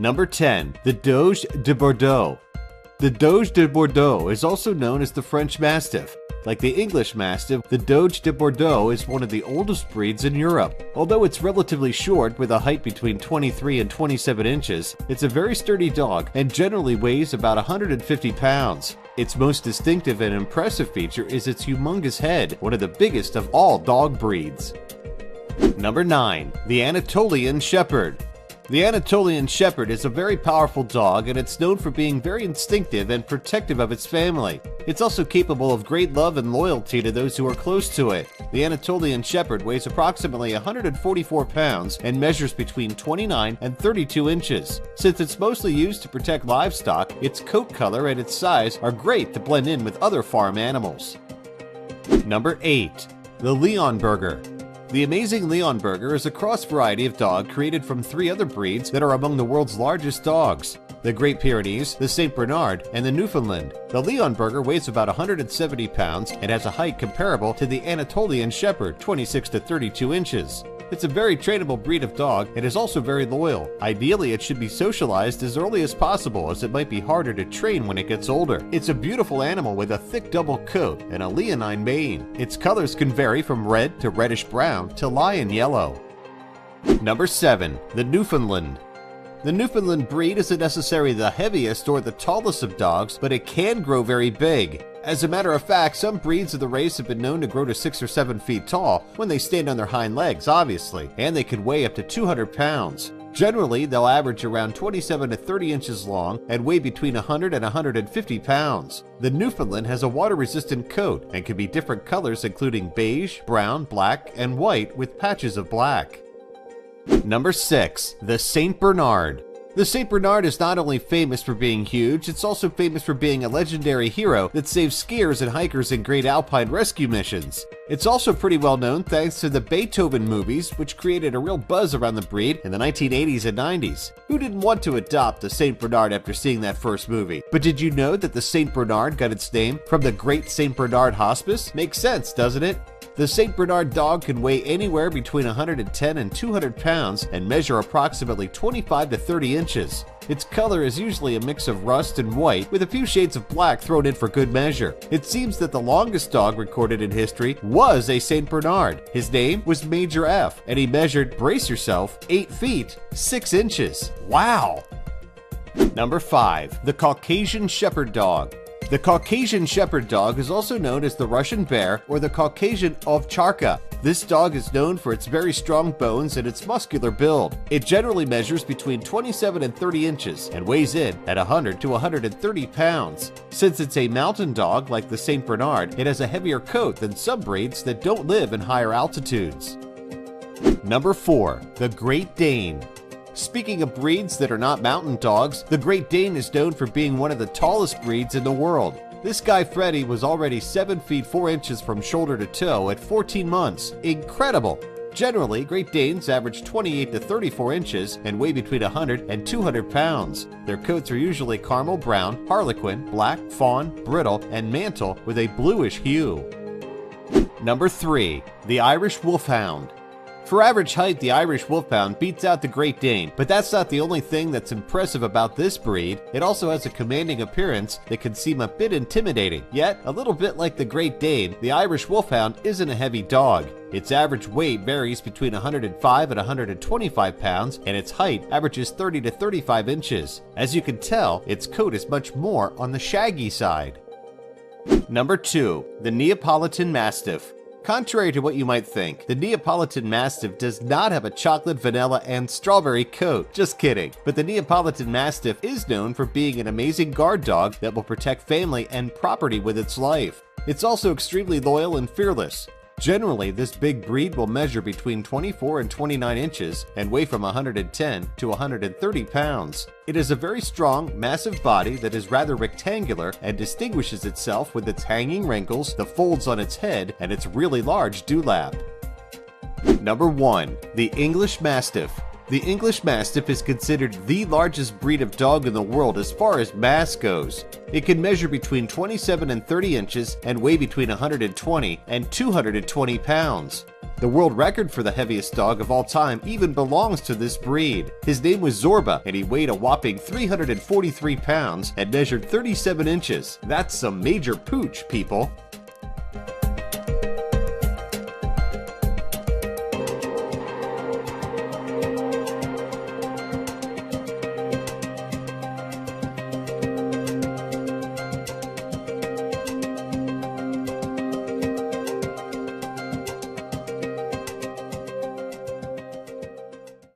Number 10. The Doge de Bordeaux. The Doge de Bordeaux is also known as the French Mastiff. Like the English Mastiff, the Doge de Bordeaux is one of the oldest breeds in Europe. Although it's relatively short with a height between 23 and 27 inches, it's a very sturdy dog and generally weighs about 150 pounds. Its most distinctive and impressive feature is its humongous head, one of the biggest of all dog breeds. Number 9. The Anatolian Shepherd. The Anatolian Shepherd is a very powerful dog, and it's known for being very instinctive and protective of its family. It's also capable of great love and loyalty to those who are close to it. The Anatolian Shepherd weighs approximately 144 pounds and measures between 29 and 32 inches. Since it's mostly used to protect livestock, its coat color and its size are great to blend in with other farm animals. Number 8. The Leonberger. The amazing Leonberger is a cross variety of dog created from 3 other breeds that are among the world's largest dogs: the Great Pyrenees, the St. Bernard, and the Newfoundland. The Leonberger weighs about 170 pounds and has a height comparable to the Anatolian Shepherd, 26 to 32 inches. It's a very trainable breed of dog and is also very loyal. Ideally, it should be socialized as early as possible, as it might be harder to train when it gets older. It's a beautiful animal with a thick double coat and a leonine mane. Its colors can vary from red to reddish brown to lion yellow. Number 7. The Newfoundland. The Newfoundland breed isn't necessarily the heaviest or the tallest of dogs, but it can grow very big. As a matter of fact, some breeds of the race have been known to grow to 6 or 7 feet tall when they stand on their hind legs, obviously, and they can weigh up to 200 pounds. Generally, they'll average around 27 to 30 inches long and weigh between 100 and 150 pounds. The Newfoundland has a water-resistant coat and can be different colors including beige, brown, black, and white with patches of black. Number 6. The St. Bernard. The St. Bernard is not only famous for being huge, it's also famous for being a legendary hero that saves skiers and hikers in great alpine rescue missions. It's also pretty well known thanks to the Beethoven movies, which created a real buzz around the breed in the 1980s and 90s. Who didn't want to adopt a St. Bernard after seeing that first movie? But did you know that the St. Bernard got its name from the Great St. Bernard Hospice? Makes sense, doesn't it? The St. Bernard dog can weigh anywhere between 110 and 200 pounds and measure approximately 25 to 30 inches. Its color is usually a mix of rust and white, with a few shades of black thrown in for good measure. It seems that the longest dog recorded in history was a St. Bernard. His name was Major F, and he measured, brace yourself, 8 feet, 6 inches. Wow! Number 5. The Caucasian Shepherd Dog. The Caucasian Shepherd Dog is also known as the Russian Bear or the Caucasian Ovcharka. This dog is known for its very strong bones and its muscular build. It generally measures between 27 and 30 inches and weighs in at 100 to 130 pounds. Since it's a mountain dog like the St. Bernard, it has a heavier coat than some breeds that don't live in higher altitudes. Number 4. The Great Dane. Speaking of breeds that are not mountain dogs, the Great Dane is known for being one of the tallest breeds in the world. This guy Freddy was already 7 feet 4 inches from shoulder to toe at 14 months. Incredible! Generally, Great Danes average 28 to 34 inches and weigh between 100 and 200 pounds. Their coats are usually caramel brown, harlequin, black, fawn, brittle, and mantle with a bluish hue. Number 3. The Irish Wolfhound. For average height, the Irish Wolfhound beats out the Great Dane, but that's not the only thing that's impressive about this breed. It also has a commanding appearance that can seem a bit intimidating. Yet, a little bit like the Great Dane, the Irish Wolfhound isn't a heavy dog. Its average weight varies between 105 and 125 pounds, and its height averages 30 to 35 inches. As you can tell, its coat is much more on the shaggy side. Number 2. The Neapolitan Mastiff. Contrary to what you might think, the Neapolitan Mastiff does not have a chocolate, vanilla, and strawberry coat. Just kidding. But the Neapolitan Mastiff is known for being an amazing guard dog that will protect family and property with its life. It's also extremely loyal and fearless. Generally, this big breed will measure between 24 and 29 inches and weigh from 110 to 130 pounds. It has a very strong, massive body that is rather rectangular and distinguishes itself with its hanging wrinkles, the folds on its head, and its really large dewlap. Number 1. The English Mastiff. The English Mastiff is considered the largest breed of dog in the world as far as mass goes. It can measure between 27 and 30 inches and weigh between 120 and 220 pounds. The world record for the heaviest dog of all time even belongs to this breed. His name was Zorba, and he weighed a whopping 343 pounds and measured 37 inches. That's some major pooch, people.